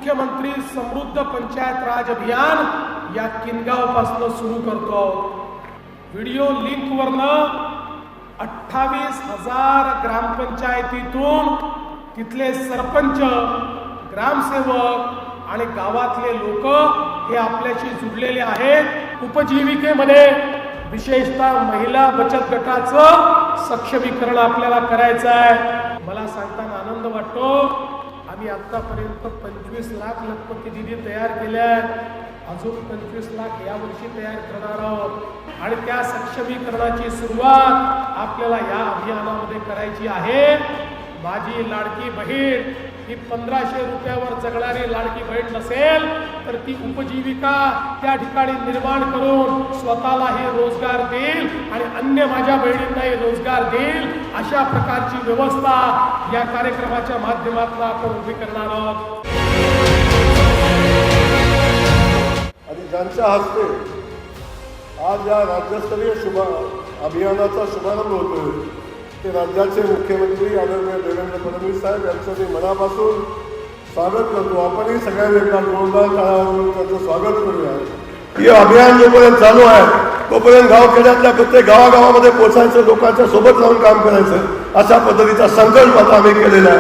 मुख्यमंत्री समृद्ध पंचायत राज अभियान या किनगावपासून सुरू करतो। व्हिडिओ लिंकवरनं 28,000 ग्रामपंचायतीतून तिथले सरपंच, ग्रामसेवक आणि गावातले लोक हे आपल्याशी जुडलेले आहेत। उपजीविकेमध्ये विशेषतः महिला बचत गटाचं सक्षमीकरण आपल्याला करायचं आहे। मला सांगताना आनंद वाटतो, आम्ही आतापर्यंत 25 लाख लखपती निधी तयार केल्या आहेत। अजून 25 लाख या वर्षी तयार करणार आहोत आणि त्या सक्षमीकरणाची सुरुवात आपल्याला या अभियानामध्ये करायची आहे। माझी लाडकी बहीण ही 1500 रुपयावर जगणारी लाडकी बहीण नसेल तर ती उपजीविका त्या ठिकाणी निर्माण करून स्वतःलाही रोजगार देईल आणि अन्य माझ्या बहिणींनाही रोजगार देईल। अशा प्रकारची व्यवस्था या कार्यक्रमाच्या माध्यमातून आपण उभी करणार आहोत। आणि ज्यांच्या हस्ते आज या राज्यस्तरीय अभियानाचा शुभारंभ होतोय ते राज्याचे मुख्यमंत्री आदरणीय देवेंद्र फडणवीस साहेब यांचं मी मनापासून स्वागत करतो। आपणही सगळ्यांनी एकदा जोरदार टाळ्या त्याचं स्वागत करूया। हे अभियान जोपर्यंत चालू आहे तोपर्यंत गावखेड्यातल्या प्रत्येक गावागावामध्ये पोहोचायचं, लोकांच्या सोबत राहून काम करायचं, अशा पद्धतीचा संकल्प आता आम्ही केलेला आहे।